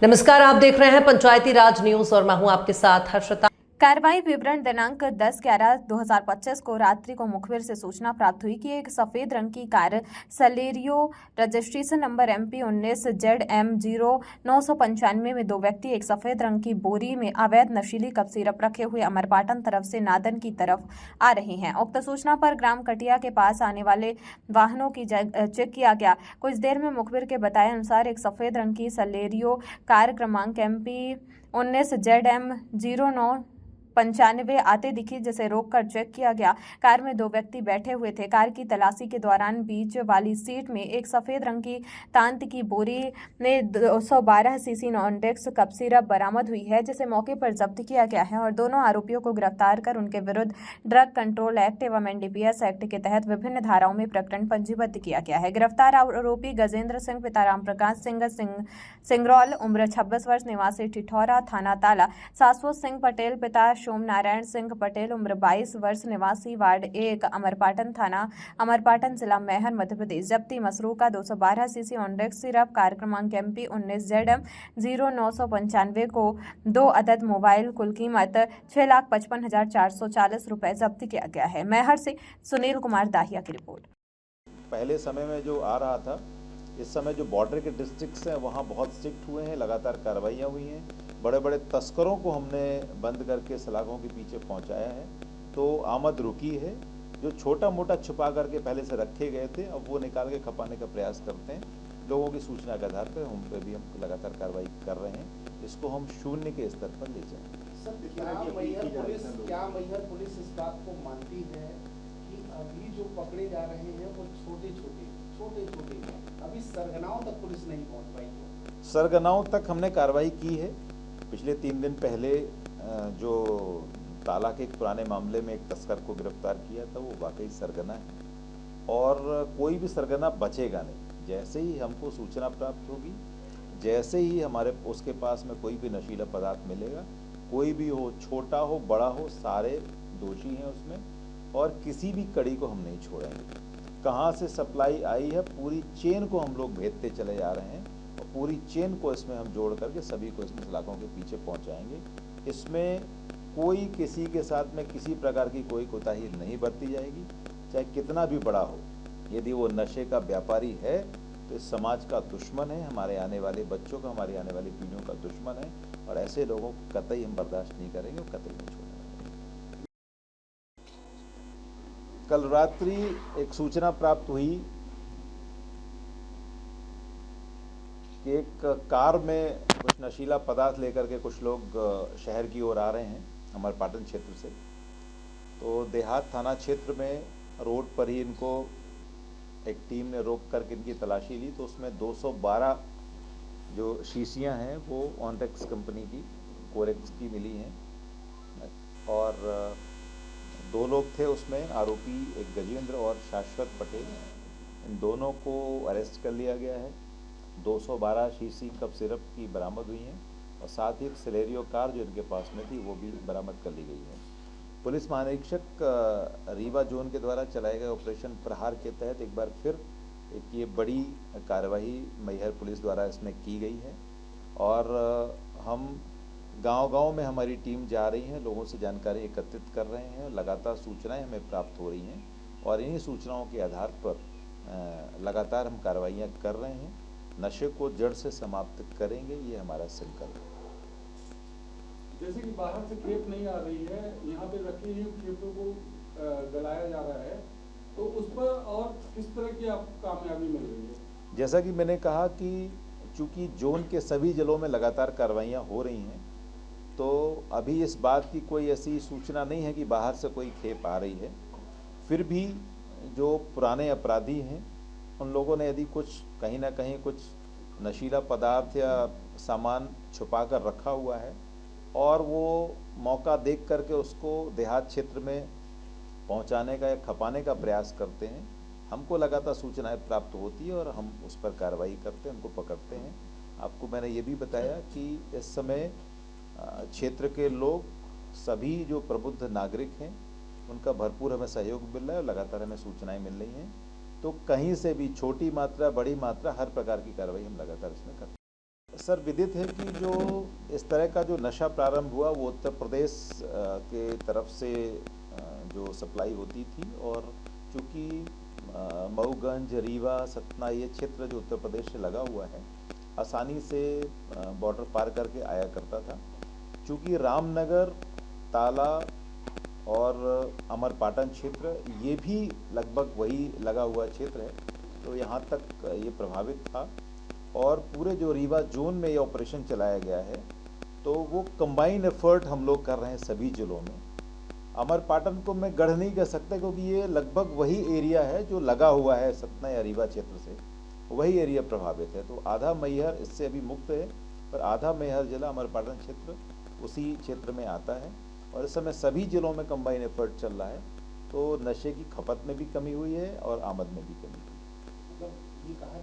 नमस्कार, आप देख रहे हैं पंचायती राज न्यूज और मैं हूं आपके साथ हर्षिता। कार्रवाई विवरण दिनांक 10/11/2025 को रात्रि को मुखबिर से सूचना प्राप्त हुई कि एक सफेद रंग की car Celerio registration number MP 19ZM0995 में दो व्यक्ति एक सफेद रंग की बोरी में अवैध नशीली कप सिरप रखे हुए अमरपाटन तरफ से नादन की तरफ आ रहे हैं। उक्त सूचना पर ग्राम कटिया के पास आने वाले वाहनों की चेक किया गया। कुछ देर में मुखबिर के बताए अनुसार एक सफेद रंग की सलेरियो कार क्रमांक MP 19ZM0995 आते दिखी, जिसे रोककर चेक किया गया। कार में दो व्यक्ति बैठे हुए थे। कार की तलाशी के दौरान बीच वाली सीट में एक सफेद रंग की तांत की बोरी में 212 सीसी नॉनडेक्स कप सिरप बरामद हुई है, जिसे मौके पर जब्त किया गया है और दोनों आरोपियों को गिरफ्तार कर उनके विरुद्ध ड्रग कंट्रोल एक्ट एवं NDPS एक्ट के तहत विभिन्न धाराओं में प्रकरण पंजीबद्ध किया गया है। गिरफ्तार आरोपी गजेंद्र सिंह पिता रामप्रकाश सिंह सिंगरौल, उम्र 26 वर्ष, निवासी ठिठौरा, थाना ताला। शाश्वत सिंह पटेल पिता सोम नारायण सिंह पटेल, उम्र 22 वर्ष, निवासी वार्ड 1, अमरपाटन थाना अमरपाटन, जिला मैहर, मध्य प्रदेश। जब्ती मसरूका 212 सीसी ऑनडेक्स सिरप, कार क्रमांक MP 19ZM0995 को 2 अदद मोबाइल, कुल कीमत 6,55,440 रुपए जब्त किया गया है। मैहर से सुनील कुमार दाहिया की रिपोर्ट। पहले समय में जो आ रहा था, इस समय जो बॉर्डर के डिस्ट्रिक्ट्स हैं वहाँ बहुत स्ट्रिक्ट हुए हैं, लगातार कार्रवाइयाँ हुई हैं। बड़े बड़े तस्करों को हमने बंद करके सलाखों के पीछे पहुँचाया है, तो आमद रुकी है। जो छोटा मोटा छुपा करके पहले से रखे गए थे, अब वो निकाल के खपाने का प्रयास करते हैं। लोगों की सूचना के आधार पर हम पे भी हम लगातार कार्रवाई कर रहे हैं। इसको हम शून्य के स्तर पर ले जाएंगे। सर, क्या मैहर पुलिस इस बात को मानती है कि अभी जो पकड़े जा रहे हैं वो छोटे छोटे अभी सरगनाओं तक पुलिस नहीं पहुंच पाई? सरगनाओं तक हमने कार्रवाई की है। पिछले 3 दिन पहले जो ताला के एक पुराने मामले में एक तस्कर को गिरफ्तार किया था, वो वाकई सरगना है और कोई भी सरगना बचेगा नहीं। जैसे ही हमको सूचना प्राप्त होगी, जैसे ही हमारे उसके पास में कोई भी नशीला पदार्थ मिलेगा, कोई भी हो, छोटा हो बड़ा हो, सारे दोषी हैं उसमें और किसी भी कड़ी को हम नहीं छोड़ेंगे। कहाँ से सप्लाई आई है, पूरी चेन को हम लोग भेजते चले जा रहे हैं और पूरी चेन को इसमें हम जोड़ करके सभी को इसमें सलाखों के पीछे पहुंचाएंगे। इसमें कोई किसी के साथ में किसी प्रकार की कोई कोताही नहीं बरती जाएगी, चाहे कितना भी बड़ा हो। यदि वो नशे का व्यापारी है तो इस समाज का दुश्मन है, हमारे आने वाले बच्चों का, हमारी आने वाली पीढ़ियों का दुश्मन है और ऐसे लोगों को कतई हम बर्दाश्त नहीं करेंगे और कतई नहीं छोड़ेंगे। कल रात्रि एक सूचना प्राप्त हुई कि एक कार में कुछ नशीला पदार्थ लेकर के कुछ लोग शहर की ओर आ रहे हैं, अमरपाटन क्षेत्र से। तो देहात थाना क्षेत्र में रोड पर ही इनको एक टीम ने रोक करके इनकी तलाशी ली, तो उसमें 212 जो शीशियां हैं वो ऑनटेक्स कंपनी की, कोरेक्स की मिली हैं और 2 लोग थे उसमें, आरोपी एक गजेंद्र और शाश्वत पटेल। इन दोनों को अरेस्ट कर लिया गया है। 212 शीशी कप सिरप की बरामद हुई हैं और साथ ही एक सलेरियो कार जो इनके पास में थी वो भी बरामद कर ली गई है। पुलिस महानिरीक्षक रीवा जोन के द्वारा चलाए गए ऑपरेशन प्रहार के तहत एक बार फिर एक ये बड़ी कार्यवाही मैहर पुलिस द्वारा इसमें की गई है और हम गांव-गांव में हमारी टीम जा रही है, लोगों से जानकारी एकत्रित कर रहे हैं। लगातार सूचनाएं हमें प्राप्त हो रही हैं और इन्हीं सूचनाओं के आधार पर लगातार हम कार्रवाइयाँ कर रहे हैं। नशे को जड़ से समाप्त करेंगे, ये हमारा संकल्प है। जैसे कि बाहर से खेप नहीं आ रही है, यहाँ पे रखी हुई खेपों को गलाया जा रहा है, तो उस पर और किस तरह की आपको कामयाबी मिल रही है? जैसा कि मैंने कहा कि चूंकि जोन के सभी जिलों में लगातार कार्रवाइयाँ हो रही हैं, तो अभी इस बात की कोई ऐसी सूचना नहीं है कि बाहर से कोई खेप आ रही है। फिर भी जो पुराने अपराधी हैं, उन लोगों ने यदि कुछ कहीं ना कहीं कुछ नशीला पदार्थ या सामान छुपा कर रखा हुआ है और वो मौका देख करके उसको देहात क्षेत्र में पहुंचाने का या खपाने का प्रयास करते हैं, हमको लगातार सूचनाएं प्राप्त होती है और हम उस पर कार्रवाई करते हैं, उनको पकड़ते हैं। आपको मैंने ये भी बताया कि इस समय क्षेत्र के लोग, सभी जो प्रबुद्ध नागरिक हैं, उनका भरपूर हमें सहयोग मिल रहा है और लगातार हमें सूचनाएं मिल रही हैं। तो कहीं से भी छोटी मात्रा, बड़ी मात्रा, हर प्रकार की कार्रवाई हम लगातार इसमें करते हैं। सर विदित है कि जो इस तरह का जो नशा प्रारंभ हुआ वो उत्तर प्रदेश के तरफ से जो सप्लाई होती थी, और चूँकि मऊगंज, रीवा, सतना ये क्षेत्र जो उत्तर प्रदेश से लगा हुआ है आसानी से बॉर्डर पार करके आया करता था। चूँकि रामनगर, ताला और अमरपाटन क्षेत्र ये भी लगभग वही लगा हुआ क्षेत्र है, तो यहाँ तक ये प्रभावित था। और पूरे जो रीवा जोन में ये ऑपरेशन चलाया गया है तो वो कंबाइन एफर्ट हम लोग कर रहे हैं सभी जिलों में। अमरपाटन को मैं गढ़ नहीं कह सकता क्योंकि ये लगभग वही एरिया है जो लगा हुआ है सतना या रीवा क्षेत्र से, वही एरिया प्रभावित है। तो आधा मैहर इससे अभी मुक्त है, पर आधा मैहर जिला अमरपाटन क्षेत्र उसी क्षेत्र में आता है। और इस समय सभी जिलों में कंबाइन एफर्ट चल रहा है, तो नशे की खपत में भी कमी हुई है और आमद में भी कमी हुई है। मतलब ये कहा जा